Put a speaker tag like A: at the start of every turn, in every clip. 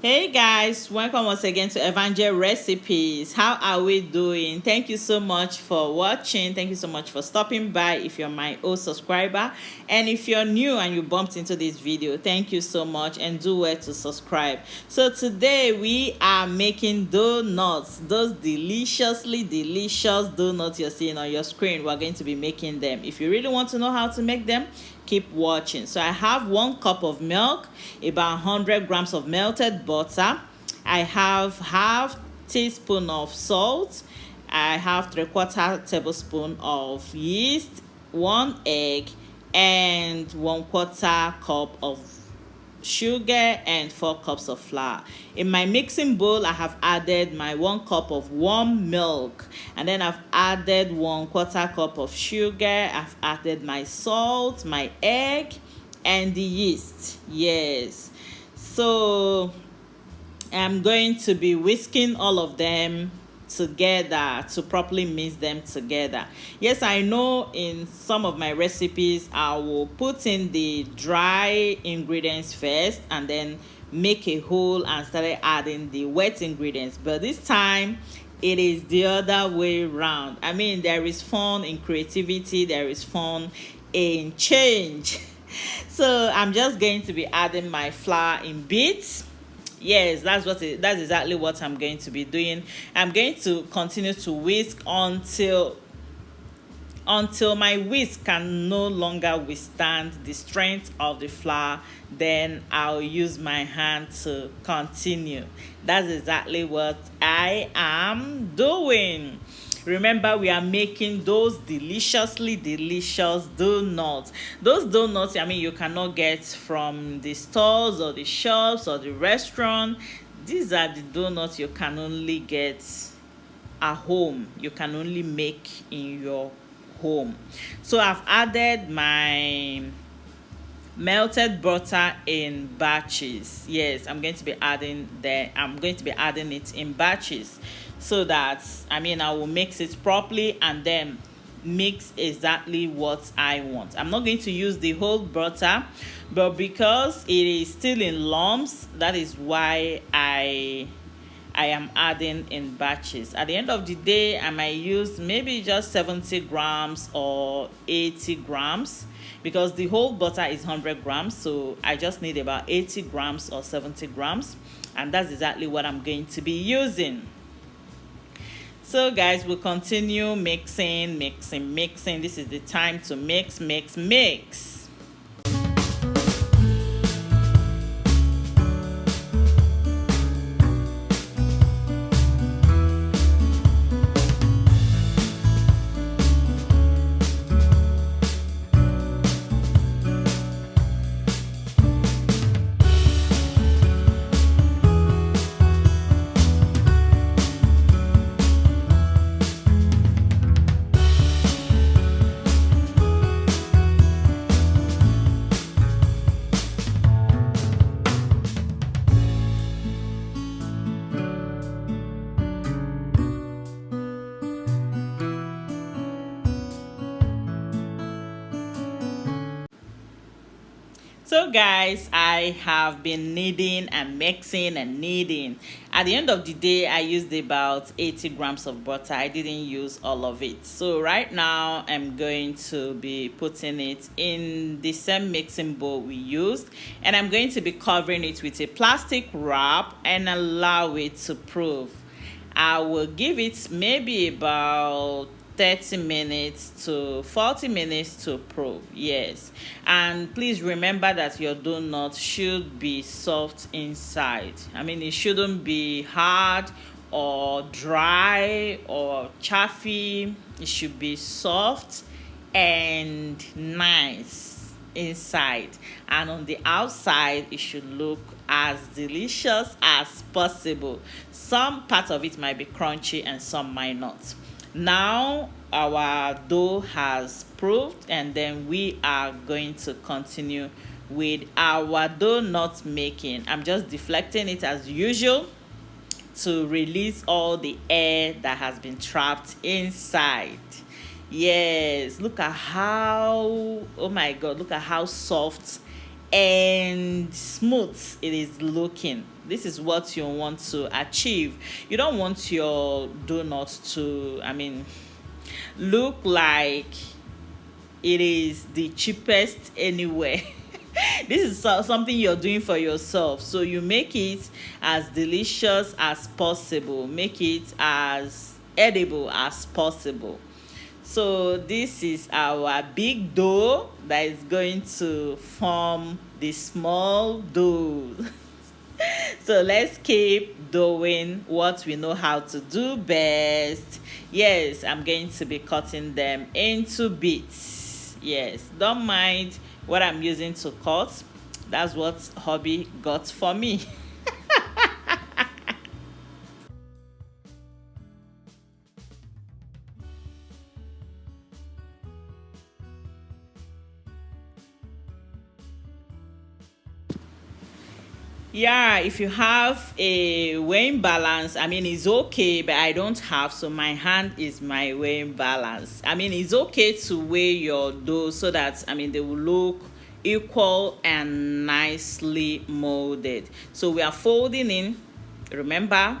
A: Hey guys, welcome once again to Evangel Recipes. How are we doing? Thank you so much for watching. Thank you so much for stopping by if you're my old subscriber. And if you're new and you bumped into this video, thank you so much and do well to subscribe. So today we are making donuts. Those deliciously delicious donuts you're seeing on your screen. We're going to be making them. If you really want to know how to make them, keep watching. So I have 1 cup of milk, about 100 grams of melted butter. I have half teaspoon of salt. I have 3/4 tablespoon of yeast, 1 egg, and 1/4 cup of sugar and 4 cups of flour. In my mixing bowl, I have added my 1 cup of warm milk, and then I've added 1/4 cup of sugar. I've added my salt, my egg, and the yeast. Yes. So I'm going to be whisking all of them together to properly mix them together. Yes, I know in some of my recipes I will put in the dry ingredients first and then make a whole and started adding the wet ingredients, but this time it is the other way round. I mean, there is fun in creativity, there is fun in change. So I'm just going to be adding my flour in bits. Yes, that's exactly what I'm going to be doing. I'm going to continue to whisk until my whisk can no longer withstand the strength of the flour. Then I'll use my hand to continue. That's exactly what I am doing. Remember, we are making those deliciously delicious donuts. Those donuts, I mean, you cannot get from the stores or the shops or the restaurant. These are the donuts you can only get at home. You can only make in your home. So I've added my melted butter in batches. Yes, I'm going to be adding it in batches, so that I will mix it properly and then mix exactly what I want. I'm not going to use the whole butter, but because it is still in lumps, that is why I am adding in batches. At the end of the day, I might use maybe just 70 grams or 80 grams, because the whole butter is 100 grams. So I just need about 80 grams or 70 grams. And that's exactly what I'm going to be using. So guys, we'll continue mixing. This is the time to mix. So guys, I have been kneading and mixing and kneading. At the end of the day, I used about 80 grams of butter. I didn't use all of it. So right now, I'm going to be putting it in the same mixing bowl we used. And I'm going to be covering it with a plastic wrap and allow it to proof. I will give it maybe about 30 minutes to 40 minutes to proof. Yes, and please remember that your donut should be soft inside. It shouldn't be hard or dry or chaffy. It should be soft and nice inside, and on the outside it should look as delicious as possible. Some part of it might be crunchy and some might not. Now our dough has proved, and then we are going to continue with our donut making. I'm just deflecting it as usual to release all the air that has been trapped inside. Yes, look at how, oh my god, look at how soft and smooth it is looking. This is what you want to achieve. You don't want your donut to, look like it is the cheapest anywhere. This is something you're doing for yourself, so you make it as delicious as possible, make it as edible as possible. So this is our big dough that is going to form the small dough. So let's keep doing what we know how to do best. Yes, I'm going to be cutting them into bits. Yes, don't mind what I'm using to cut. That's what hubby got for me. Yeah, if you have a weighing balance, it's okay, but I don't have, so my hand is my weighing balance. It's okay to weigh your dough so that they will look equal and nicely molded. So we are folding in. Remember,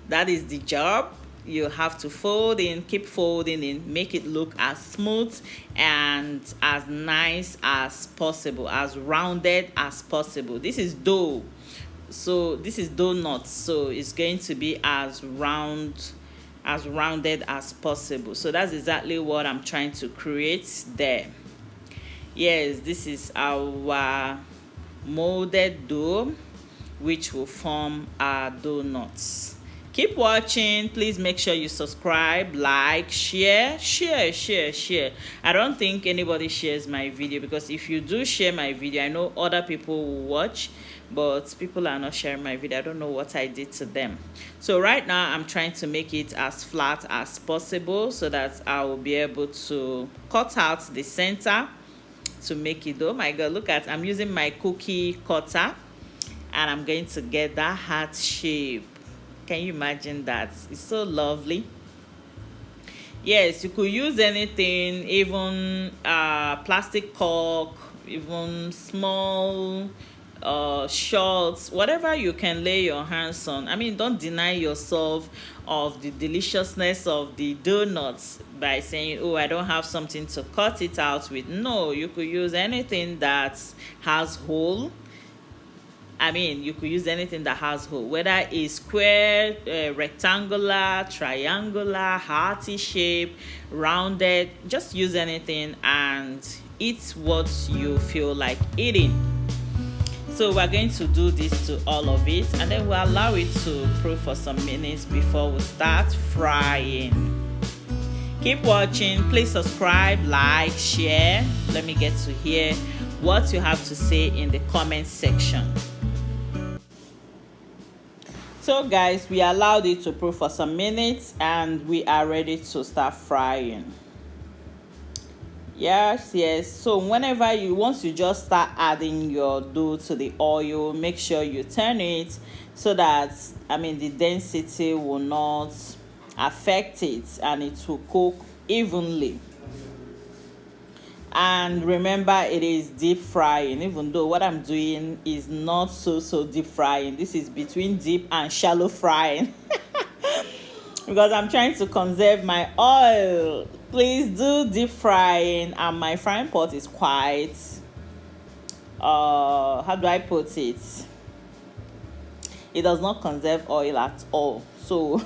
A: that is the job. You have to fold in, keep folding in, make it look as smooth and as nice as possible, as rounded as possible. This is dough, so this is donuts, so it's going to be as rounded as possible. So that's exactly what I'm trying to create there. Yes, this is our molded dough, which will form our donuts. Keep watching. Please make sure you subscribe, like, share. I don't think anybody shares my video, because if you do share my video, I know other people will watch, but people are not sharing my video. I don't know what I did to them. So right now I'm trying to make it as flat as possible so that I will be able to cut out the center to make it. Oh my god, look at, I'm using my cookie cutter and I'm going to get that heart shape. Can you imagine that? It's so lovely. Yes, you could use anything, even plastic cork, even small shorts, whatever you can lay your hands on. Don't deny yourself of the deliciousness of the donuts by saying, oh, I don't have something to cut it out with. No, you could use anything that has hole. You could use anything that has hole, whether it's square, rectangular, triangular, hearty shape, rounded. Just use anything and eat what you feel like eating. So we're going to do this to all of it, and then we'll allow it to proof for some minutes before we start frying. Keep watching. Please subscribe, like, share. Let me get to hear what you have to say in the comment section. So guys, we allowed it to proof for some minutes and we are ready to start frying. Yes. So once you just start adding your dough to the oil, make sure you turn it so that the density will not affect it and it will cook evenly. And remember, it is deep frying, even though what I'm doing is not so deep frying. This is between deep and shallow frying. Because I'm trying to conserve my oil. Please do deep frying, and my frying pot is quite how do I put it, it does not conserve oil at all. So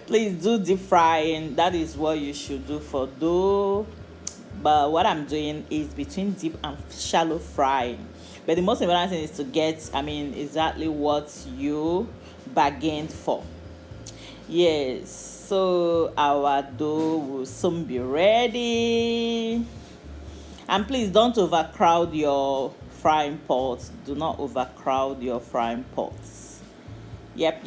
A: please do deep frying. That is what you should do for dough. But what I'm doing is between deep and shallow frying. But the most important thing is to get exactly what you bargained for. Yes, so our dough will soon be ready. And please don't overcrowd your frying pots. Do not overcrowd your frying pots. Yep.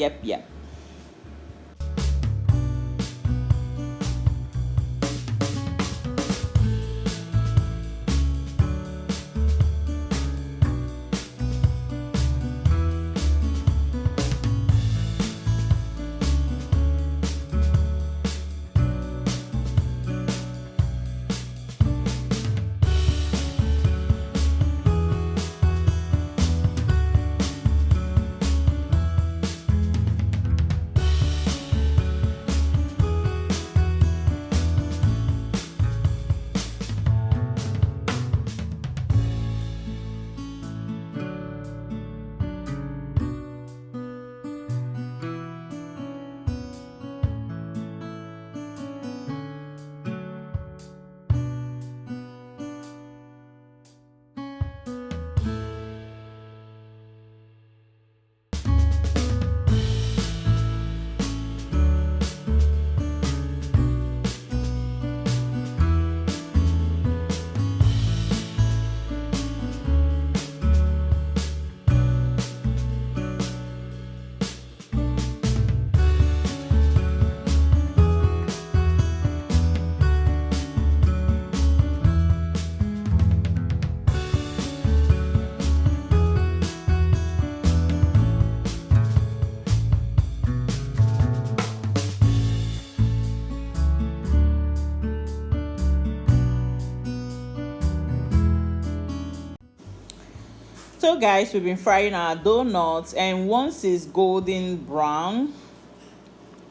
A: So guys, we've been frying our donuts, and once it's golden brown,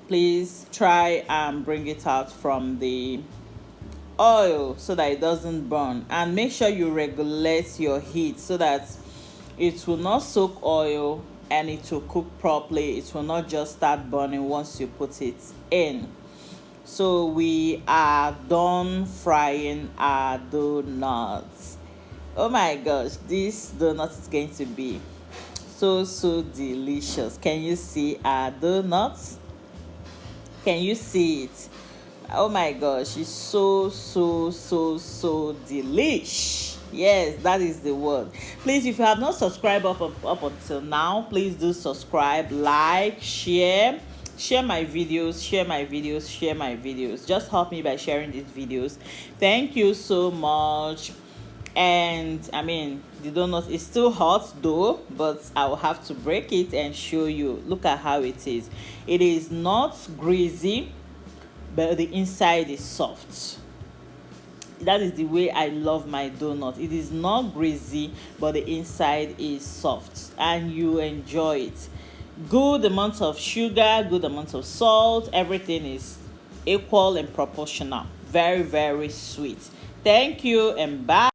A: please try and bring it out from the oil so that it doesn't burn, and make sure you regulate your heat so that it will not soak oil and it will cook properly. It will not just start burning once you put it in. So we are done frying our donuts. Oh my gosh, this donut is going to be so delicious. Can you see our donuts? Can you see it? Oh my gosh, it's so delish. Yes, that is the word. Please, if you have not subscribed up until now, please do subscribe, like, share my videos, share my videos. Just help me by sharing these videos. Thank you so much. And I mean, the donut is still hot though, but I will have to break it and show you. Look at how it is. It is not greasy, but the inside is soft. That is the way I love my donut. It is not greasy, but the inside is soft, and you enjoy it. Good amount of sugar, good amount of salt, everything is equal and proportional. Very sweet. Thank you and bye.